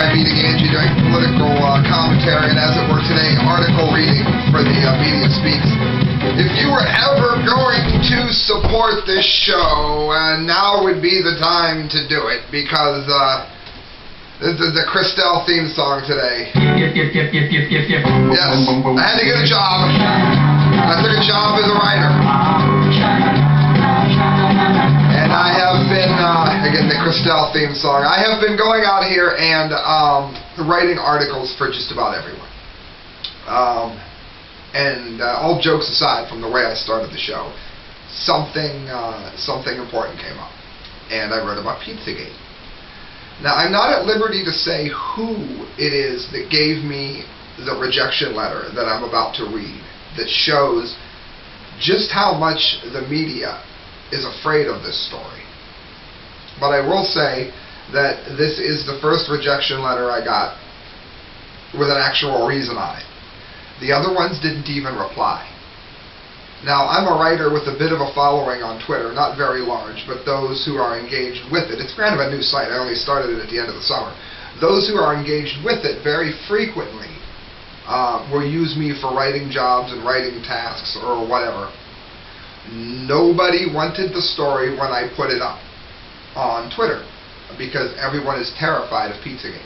by Beating Angie doing political commentary, and as it were today, article reading for the Media Speaks. If you were ever going to support this show, now would be the time to do it, because this is the Christelle theme song today. Yes, I had to get a job. I took a job as a writer. And I have been, again, the Christelle theme song, I have been going out here and writing articles for just about everyone. And all jokes aside from the way I started the show, something important came up. And I wrote about Pizzagate. Now, I'm not at liberty to say who it is that gave me the rejection letter that I'm about to read that shows just how much the media is afraid of this story. But I will say that this is the first rejection letter I got with an actual reason on it. The other ones didn't even reply. Now, I'm a writer with a bit of a following on Twitter, not very large, but those who are engaged with it. It's kind of a new site. I only started it at the end of the summer. Those who are engaged with it very frequently will use me for writing jobs and writing tasks or whatever. Nobody wanted the story when I put it up on Twitter because everyone is terrified of Pizzagate.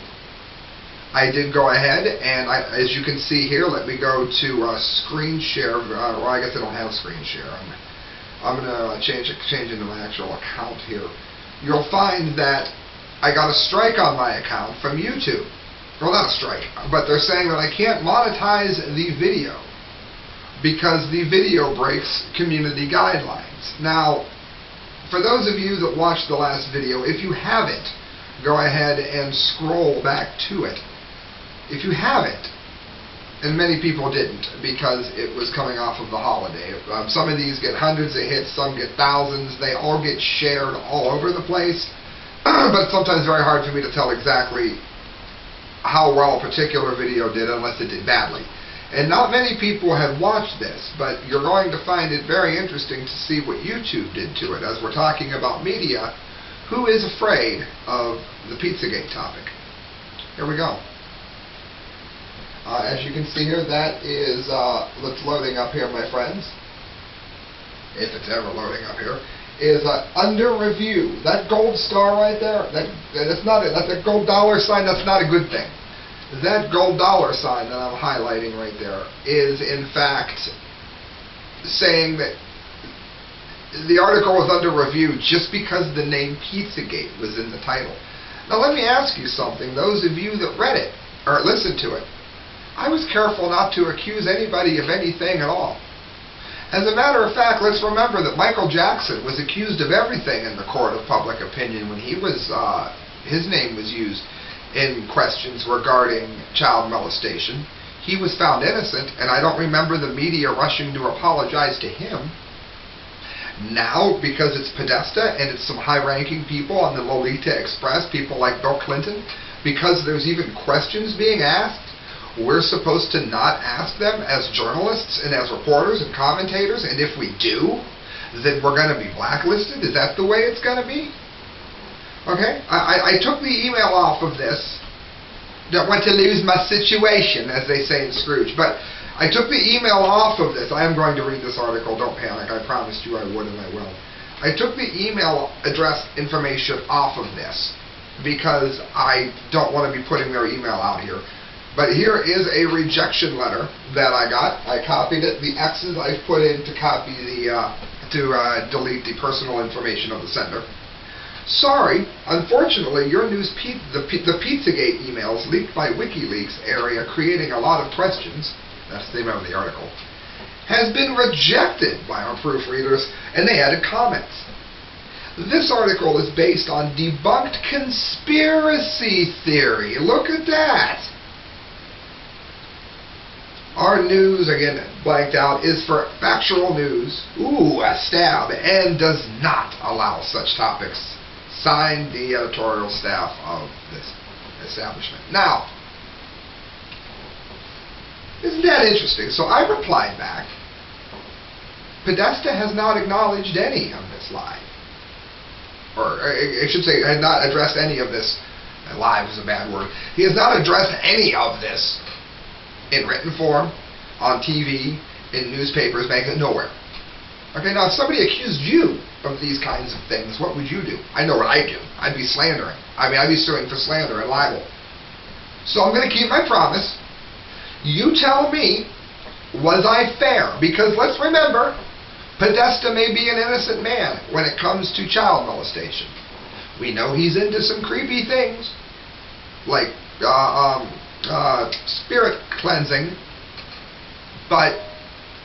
I did go ahead and, as you can see here, let me go to screen share. Well, I guess I don't have screen share. I'm going to change into my actual account here. You'll find that I got a strike on my account from YouTube. Well, not a strike, but they're saying that I can't monetize the video because the video breaks community guidelines. Now, for those of you that watched the last video, if you haven't, go ahead and scroll back to it. If you haven't, and many people didn't because it was coming off of the holiday. Some of these get hundreds of hits, some get thousands. They all get shared all over the place. But it's sometimes very hard for me to tell exactly how well a particular video did unless it did badly. And not many people have watched this, but you're going to find it very interesting to see what YouTube did to it. As we're talking about media, who is afraid of the Pizzagate topic? Here we go. As you can see here, that is what's loading up here, my friends. If it's ever loading up here, is under review. That gold star right there, that's not it. That's a gold dollar sign. That's not a good thing. That gold dollar sign that I'm highlighting right there is, in fact, saying that the article was under review just because the name Pizzagate was in the title. Now, let me ask you something. Those of you that read it or listened to it, I was careful not to accuse anybody of anything at all. As a matter of fact, let's remember that Michael Jackson was accused of everything in the court of public opinion when he was, his name was used in questions regarding child molestation. He was found innocent, and I don't remember the media rushing to apologize to him. Now, because it's Podesta and it's some high-ranking people on the Lolita Express, people like Bill Clinton, because there's even questions being asked, we're supposed to not ask them as journalists and as reporters and commentators, and if we do, then we're going to be blacklisted? Is that the way it's going to be? Okay? I took the email off of this. Don't want to lose my situation, as they say in Scrooge, but I took the email off of this. I am going to read this article. Don't panic. I promised you I would, and I will. I took the email address information off of this because I don't want to be putting their email out here. But here is a rejection letter that I got. I copied it. The X's I've put in to copy the delete the personal information of the sender. Sorry, unfortunately, your news the Pizzagate emails leaked by WikiLeaks area, creating a lot of questions. That's the name of the article. Has been rejected by our proofreaders, and they added comments. This article is based on debunked conspiracy theory. Look at that. Our news, again, blanked out, is for factual news, ooh, a stab, and does not allow such topics. Signed, the editorial staff of this establishment. Now, isn't that interesting? So I replied back, Podesta has not acknowledged any of this lie. Or I should say, had not addressed any of this Live is a bad word. He has not addressed any of this in written form, on TV, in newspapers, magazines, nowhere. Okay, now if somebody accused you of these kinds of things, what would you do? I know what I'd do. I'd be slandering. I'd be suing for slander and libel. So I'm going to keep my promise. You tell me, was I fair? Because let's remember, Podesta may be an innocent man when it comes to child molestation. We know he's into some creepy things, like spirit cleansing, but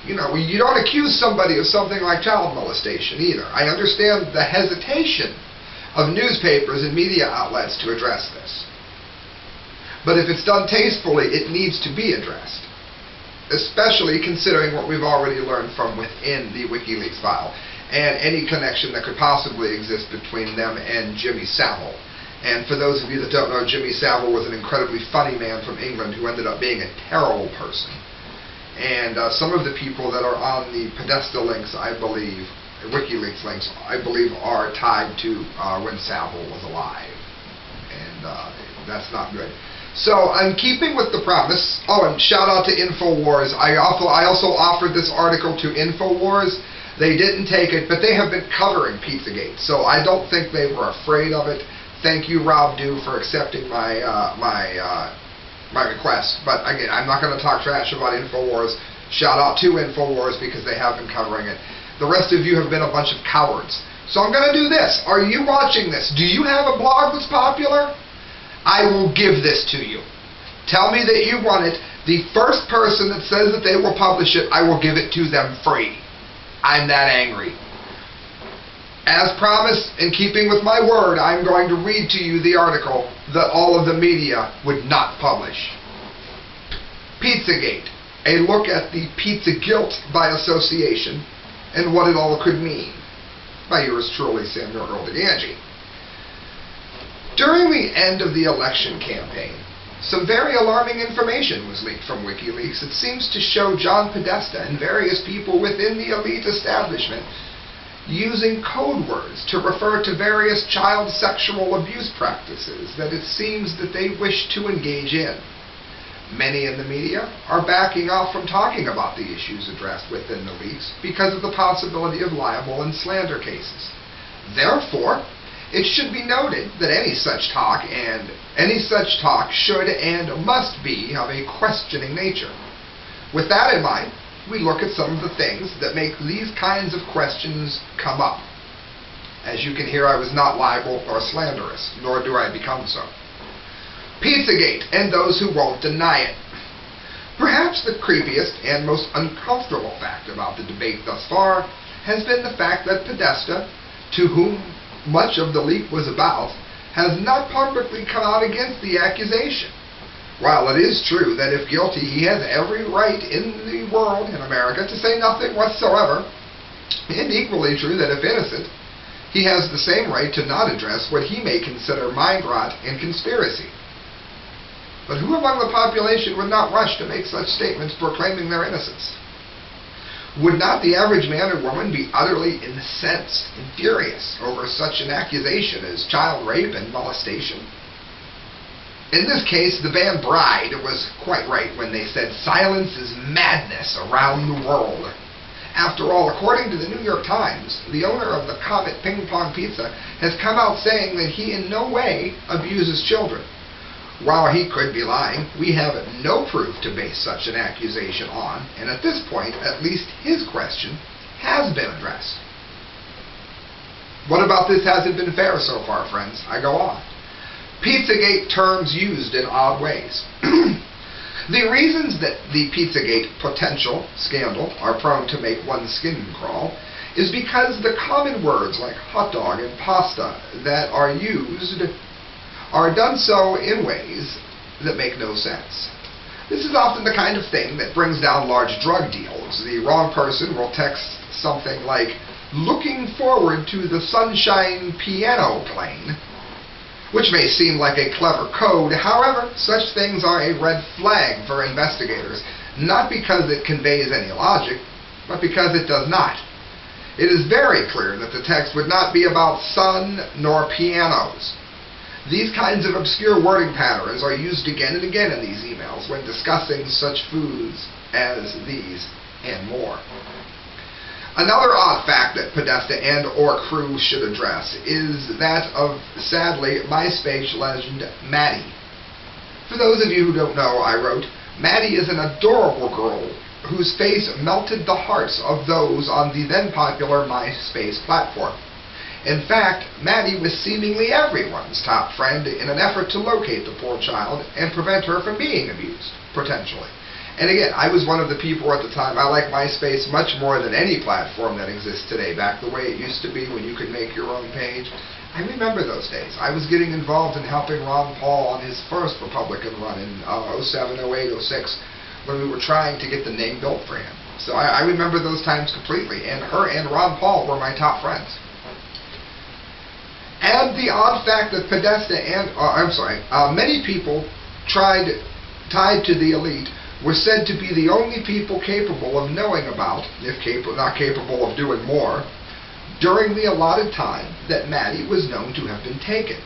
you know, you don't accuse somebody of something like child molestation either. I understand the hesitation of newspapers and media outlets to address this. But if it's done tastefully, it needs to be addressed, especially considering what we've already learned from within the WikiLeaks file and any connection that could possibly exist between them and Jimmy Savile. And for those of you that don't know, Jimmy Savile was an incredibly funny man from England who ended up being a terrible person. And some of the people that are on the Podesta links, I believe, WikiLeaks links, I believe are tied to when Savile was alive. And that's not good. So I'm keeping with the promise. Oh, and shout out to InfoWars. I also offered this article to InfoWars. They didn't take it, but they have been covering Pizzagate, so I don't think they were afraid of it. Thank you, Rob Dew, for accepting my my request. But again, I'm not going to talk trash about InfoWars. Shout out to InfoWars because they have been covering it. The rest of you have been a bunch of cowards. So I'm going to do this. Are you watching this? Do you have a blog that's popular? I will give this to you. Tell me that you want it. The first person that says that they will publish it, I will give it to them free. I'm that angry. As promised, in keeping with my word, I'm going to read to you the article that all of the media would not publish. Pizzagate, a look at the pizza guilt by association and what it all could mean. By yours truly, Samuel Earl DeGangi. During the end of the election campaign, some very alarming information was leaked from WikiLeaks. It seems to show John Podesta and various people within the elite establishment using code words to refer to various child sexual abuse practices that it seems that they wish to engage in. Many in the media are backing off from talking about the issues addressed within the leaks because of the possibility of libel and slander cases. Therefore, it should be noted that any such talk should and must be of a questioning nature. With that in mind, we look at some of the things that make these kinds of questions come up. As you can hear, I was not libel or slanderous, nor do I become so. Pizzagate and those who won't deny it. Perhaps the creepiest and most uncomfortable fact about the debate thus far has been the fact that Podesta, to whom much of the leak was about, has not publicly come out against the accusation. While it is true that if guilty, he has every right in the world, in America, to say nothing whatsoever, and equally true that if innocent, he has the same right to not address what he may consider mind rot and conspiracy. But who among the population would not rush to make such statements proclaiming their innocence? Would not the average man or woman be utterly incensed and furious over such an accusation as child rape and molestation? In this case, the band Bride was quite right when they said silence is madness around the world. After all, according to the New York Times, the owner of the Comet Ping Pong Pizza has come out saying that he in no way abuses children. While he could be lying, we have no proof to base such an accusation on, and at this point, at least his question has been addressed. What about this hasn't been fair so far, friends? I go on. Pizzagate terms used in odd ways. The reasons that the Pizzagate potential scandal are prone to make one's skin crawl is because the common words like hot dog and pasta that are used are done so in ways that make no sense. This is often the kind of thing that brings down large drug deals. The wrong person will text something like, "looking forward to the sunshine piano plane," which may seem like a clever code. However, such things are a red flag for investigators, not because it conveys any logic, but because it does not. It is very clear that the text would not be about sun nor pianos. These kinds of obscure wording patterns are used again and again in these emails when discussing such foods as these and more. Another odd fact that Podesta and or crew should address is that of, sadly, MySpace legend Maddie. For those of you who don't know, I wrote, Maddie is an adorable girl whose face melted the hearts of those on the then popular MySpace platform. In fact, Maddie was seemingly everyone's top friend in an effort to locate the poor child and prevent her from being abused, potentially. And again, I was one of the people at the time. I like MySpace much more than any platform that exists today, back the way it used to be when you could make your own page. I remember those days. I was getting involved in helping Ron Paul on his first Republican run in 07, 08, 06, when we were trying to get the name built for him. So I remember those times completely, and her and Ron Paul were my top friends. And the odd fact that Podesta and, many people tied to the elite were said to be the only people capable of knowing about, if not capable of doing more, during the allotted time that Maddie was known to have been taken.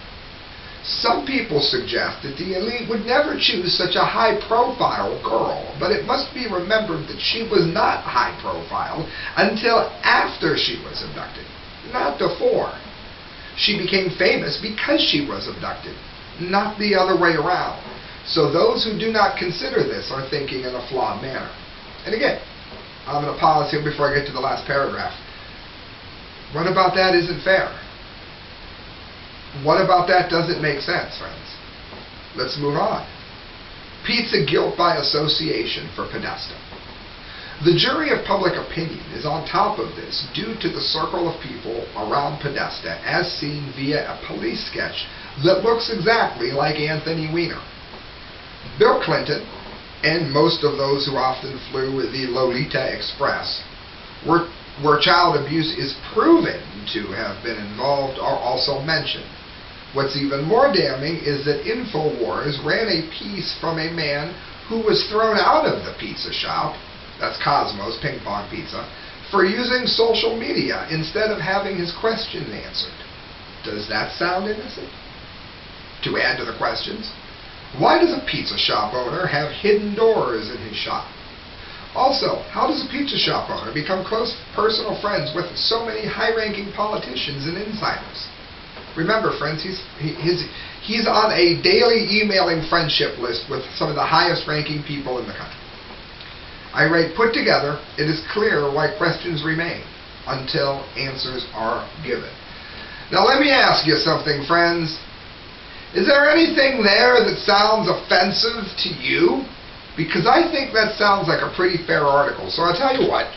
Some people suggest that the elite would never choose such a high-profile girl, but it must be remembered that she was not high-profile until after she was abducted, not before. She became famous because she was abducted, not the other way around. So those who do not consider this are thinking in a flawed manner. And again, I'm going to pause here before I get to the last paragraph. What about that isn't fair? What about that doesn't make sense, friends? Let's move on. Pizza guilt by association for Podesta. The jury of public opinion is on top of this due to the circle of people around Podesta as seen via a police sketch that looks exactly like Anthony Weiner. Bill Clinton, and most of those who often flew the Lolita Express, where child abuse is proven to have been involved, are also mentioned. What's even more damning is that InfoWars ran a piece from a man who was thrown out of the pizza shop, that's Cosmos Ping Pong Pizza, for using social media instead of having his questions answered. Does that sound innocent? To add to the questions, why does a pizza shop owner have hidden doors in his shop? Also, how does a pizza shop owner become close personal friends with so many high-ranking politicians and insiders? Remember, friends, he's on a daily emailing friendship list with some of the highest-ranking people in the country. I write, put together, it is clear why questions remain until answers are given. Now let me ask you something, friends. Is there anything there that sounds offensive to you? Because I think that sounds like a pretty fair article. So I'll tell you what,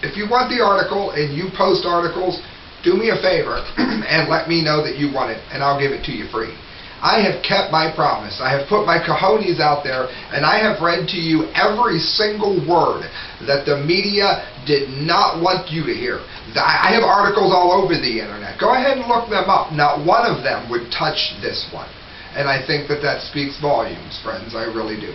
if you want the article and you post articles, do me a favor and let me know that you want it, and I'll give it to you free. I have kept my promise. I have put my cojones out there, and I have read to you every single word that the media did not want you to hear. I have articles all over the internet. Go ahead and look them up. Not one of them would touch this one. And I think that that speaks volumes, friends. I really do.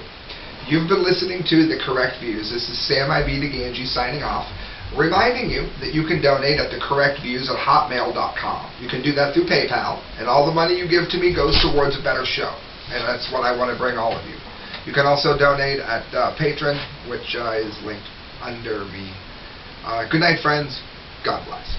You've been listening to The Correct Views. This is Sam I.B. DeGangi signing off, reminding you that you can donate at thecorrectviews@hotmail.com. You can do that through PayPal, and all the money you give to me goes towards a better show. And that's what I want to bring all of you. You can also donate at Patreon, which is linked under me. Good night, friends. God bless.